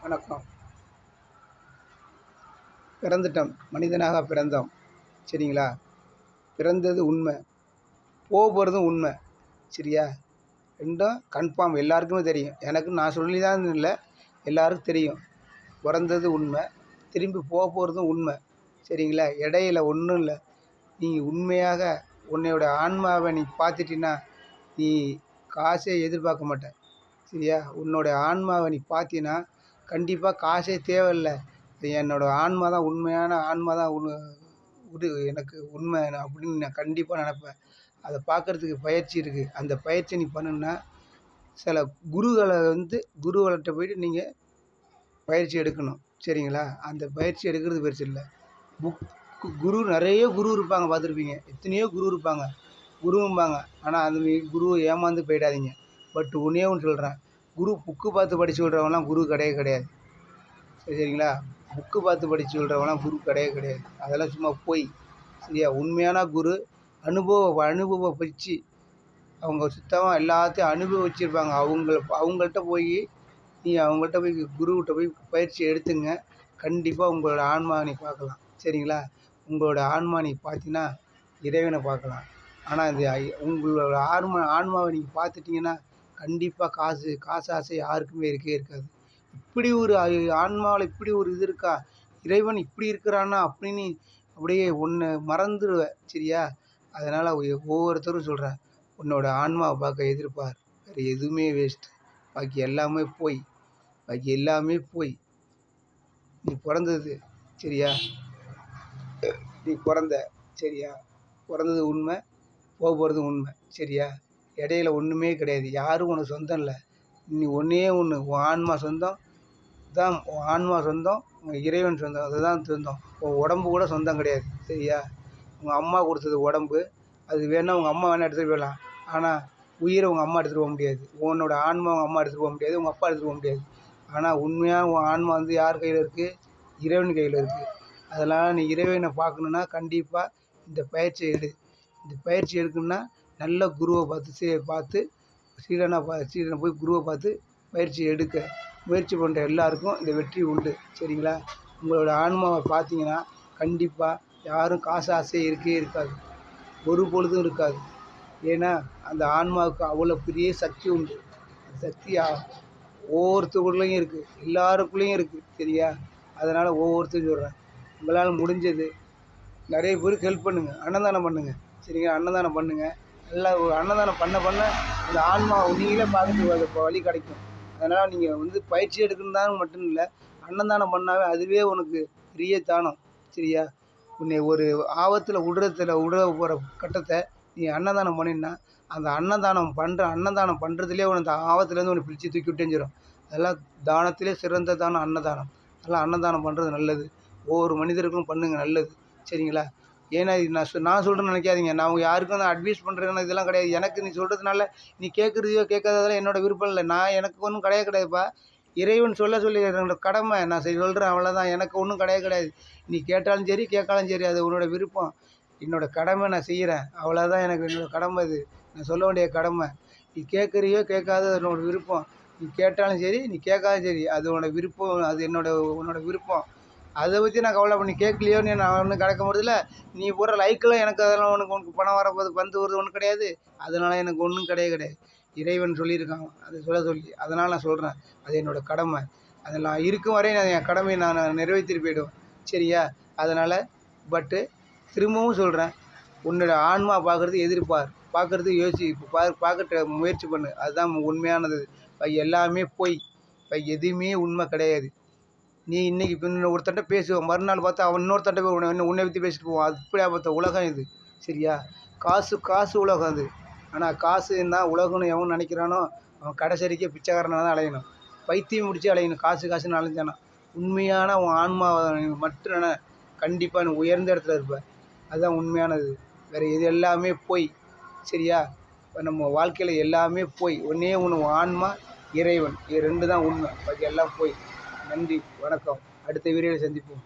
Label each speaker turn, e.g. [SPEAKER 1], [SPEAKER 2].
[SPEAKER 1] வணக்கம். பிறந்துட்டோம், மனிதனாக பிறந்தோம். சரிங்களா? பிறந்தது உண்மை, போகிறதும் உண்மை. சரியா? ரெண்டும் கன்ஃபார்ம், எல்லாருக்குமே தெரியும். எனக்கு நான் சொல்லி தான் இல்லை, எல்லாருக்கும் தெரியும். பிறந்தது உண்மை, திரும்பி போகிறதும் உண்மை. சரிங்களா? இடையில ஒன்றும் இல்லை. நீ உண்மையாக உன்னையோட ஆன்மாவை நீ பார்த்துட்டின்னா நீ காசே எதிர்பார்க்க மாட்டேன். சரியா? உன்னோட ஆன்மாவை நீ பார்த்தீன்னா கண்டிப்பாக காசே தேவையில்லை. என்னோடய ஆன்மா தான் உண்மையான ஆன்மா தான் எனக்கு உண்மை அப்படின்னு நான் கண்டிப்பாக நினப்பேன். அதை பார்க்குறதுக்கு பயிற்சி இருக்குது. அந்த பயிற்சியை நீ பண்ணுன்னா சில குருவள்கிட்ட போய்ட்டு நீங்கள் பயிற்சி எடுக்கணும். சரிங்களா? அந்த பயிற்சி எடுக்கிறது பெருசு இல்லை. நிறைய குரு இருப்பாங்க, பார்த்துருப்பீங்க. எத்தனையோ குரு இருப்பாங்க, குருவும்பாங்க. ஆனால் அந்த குருவை ஏமாந்து போயிடாதீங்க. பட் ஒன்றே ஒன்று சொல்கிறேன், புக்கு பார்த்து படித்து விட்றவங்களாம் குரு கிடையாது. சரிங்களா? புக்கு பார்த்து படித்து சொல்கிறவங்களாம் குரு கிடையாது. அதெல்லாம் சும்மா போய். சரியா? உண்மையான குரு அனுபவ பயிற்சி. அவங்க சுத்தமாக எல்லாத்தையும் அனுபவிச்சிருப்பாங்க. அவங்கள்ட்ட போய் குருக்கிட்ட போய் பயிற்சி எடுத்துங்க. கண்டிப்பாக உங்களோட ஆன்மா நீ பார்க்கலாம். சரிங்களா? உங்களோட ஆன்மா நீ பார்த்தீங்கன்னா இறைவனை பார்க்கலாம். ஆனால் இந்த உங்களோட ஆன்மாவை நீங்கள் பார்த்துட்டிங்கன்னா கண்டிப்பாக காசு ஆசை யாருக்குமே இருக்காது. இப்படி ஒரு ஆன்மாவில் இப்படி ஒரு இது இருக்கா, இறைவன் இப்படி இருக்கிறான்னா அப்படின்னு அப்படியே ஒன்று மறந்துடுவேன். சரியா? அதனால் ஒவ்வொருத்தரும் சொல்கிறேன், உன்னோட ஆன்மாவை பார்க்க எதிர்பார். வேறு எதுவுமே வேஸ்ட்டு. பாக்கி எல்லாமே போய். நீ பிறந்தது சரியா? நீ சரியா? பிறந்தது உண்மை, போகிறது உண்மை. சரியா? இடையில ஒன்றுமே கிடையாது. யாரும் உனக்கு சொந்தம் இல்லை. நீ ஒன்றே ஒன்று, உன் ஆன்மா சொந்தம் தான். உன் ஆன்மா சொந்தம், உங்கள் இறைவன் சொந்தம். அதுதான் சொந்தம். உன் உடம்பு கூட சொந்தம் கிடையாது. சரியா? உங்கள் அம்மா கொடுத்தது உடம்பு, அது வேணால் உங்கள் அம்மா வேணால் எடுத்துகிட்டு போயிடலாம். ஆனால் உயிரை உங்கள் அம்மா எடுத்துகிட்டு போக முடியாது. உன்னோட ஆன்மா உங்கள் அம்மா எடுத்துகிட்டு போக முடியாது, உங்கள் அப்பா எடுத்துகிட்டு போக முடியாது. ஆனால் உண்மையாக உன் ஆன்மா யார் கையில் இருக்குது? இறைவன் கையில் இருக்குது. அதனால் நீ இறைவனை பார்க்கணுன்னா கண்டிப்பாக இந்த பயிற்சியை எடு. இந்த பயிற்சி எடுக்கணுன்னா நல்ல குருவை பார்த்து சீடனை போய் குருவை பார்த்து பயிற்சி எடுக்க முயற்சி பண்ணுற எல்லாருக்கும் இந்த வெற்றி உண்டு. சரிங்களா? உங்களோட ஆன்மாவை பார்த்தீங்கன்னா கண்டிப்பாக யாரும் காசு ஆசையே இருக்காது, ஒரு பொழுதும் இருக்காது. ஏன்னா அந்த ஆன்மாவுக்கு அவ்வளோ பெரிய சக்தி உண்டு. அந்த சக்தி ஒவ்வொருத்தருக்குள்ளேயும் இருக்குது, எல்லாருக்குள்ளேயும் இருக்குது. சரியா? அதனால் ஒவ்வொருத்தரும் சொல்கிறேன், உங்களால் முடிஞ்சது நிறைய பேருக்கு ஹெல்ப் பண்ணுங்கள், அன்னதானம் பண்ணுங்கள். சரிங்களா? அன்னதானம் பண்ணுங்கள். நல்லா ஒரு அன்னதானம் பண்ண அந்த ஆன்மா நீங்களே பார்த்துட்டு வழி கிடைக்கும். அதனால் நீங்கள் பயிற்சி எடுக்கணும்தான் மட்டும் இல்லை, அன்னதானம் பண்ணாவே அதுவே உனக்கு பெரிய தானம். சரியா? உன்னை ஒரு ஆபத்தில் விட போகிற கட்டத்தை நீ அன்னதானம் பண்ணினா அந்த அன்னதானம் பண்ணுறதுலேயே உனக்கு ஆபத்துலேருந்து உன்னை பிடிச்சி தூக்கி விட்டேஞ்சிடும். அதெல்லாம் தானத்திலே சிறந்த தானம் அன்னதானம். அதெல்லாம் அன்னதானம் பண்ணுறது நல்லது. ஒவ்வொரு மனிதர்களும் பண்ணுங்கள், நல்லது. சரிங்களா? ஏன்னா இது நான் சொல்கிறேன்னு நினைக்காதீங்க. நான் யாருக்கும் நான் அட்வைஸ் பண்ணுறேன்னு இதெல்லாம் கிடையாது. எனக்கு நீ சொல்கிறதுனால நீ கேட்குறதையோ கேட்காததெல்லாம் என்னோடய விருப்பம் இல்லை. எனக்கு ஒன்றும் கிடையாதுப்பா. இறைவன் சொல்லி என்னோட கடமை நான் சொல்கிறேன், அவ்வளோதான். எனக்கு ஒன்றும் கிடையாது. நீ கேட்டாலும் சரி கேட்காலும் சரி, அது உன்னோட விருப்பம். என்னோடய கடமை நான் செய்கிறேன், அவ்வளோதான். எனக்கு என்னோடய கடமை இது, நான் சொல்ல வேண்டிய கடமை. நீ கேட்குறியோ கேட்காதது என்னோடய விருப்பம். நீ கேட்டாலும் சரி நீ கேட்காலும் சரி, அது உன்னோட விருப்பம். அது உன்னோட விருப்பம். அதை பற்றி நான் கவலை பண்ணி கேட்கலையோன்னு நான் ஒன்றும் கிடக்க முடியல. நீ போடுற லைக்கெலாம் எனக்கு அதெல்லாம் உனக்கு பணம் வரப்போது வந்து வருது ஒன்றும் கிடையாது. அதனால் எனக்கு ஒன்றும் கிடையாது. இறைவன் சொல்லியிருக்கான் அதை சொல்லி. அதனால் நான் சொல்கிறேன், அது என்னோடய கடமை. அதில் நான் இருக்கும் வரை நான் என் கடமையை நான் நிறைவேற்றிட்டு போயிடுவேன். சரியா? அதனால் திரும்பவும் சொல்கிறேன், உன்னோட ஆன்மா பார்க்குறது பார்க்க முயற்சி பண்ணு. அதுதான் உண்மையானது. எல்லாமே போய் எதுவுமே உண்மை கிடையாது. நீ இன்றைக்கி ஒருத்தன்ட்ட பேசுவோம், மறுநாள் பார்த்தா அவன் இன்னொருத்தன்ட்ட போய் உன்னை பற்றி பேசிட்டு போவான். அப்படியாப்பட்ட உலகம் இது. சரியா? காசு உலகம் அது. ஆனால் காசு இருந்தால் உலகம்னு எவன் நினைக்கிறானோ அவன் கடைசிக்கே பிச்சைக்காரனாக தான் அலையணும், பைத்தியம் முடிச்சு அலையணும். காசுன்னு அலைஞ்சானா உண்மையான உன் ஆன்மாவை மட்டும் கண்டிப்பாக நீ உயர்ந்த இடத்துல இருப்ப. அதுதான் உண்மையானது. வேறு இது எல்லாமே போய். சரியா? நம்ம வாழ்க்கையில் எல்லாமே போய். ஒன்றே ஒன்று, ஆன்மா, இறைவன். இது 2 தான் உண்மை. பாக்கி எல்லாம் போய். நன்றி, வணக்கம். அடுத்த வீடியோவில் சந்திப்போம்.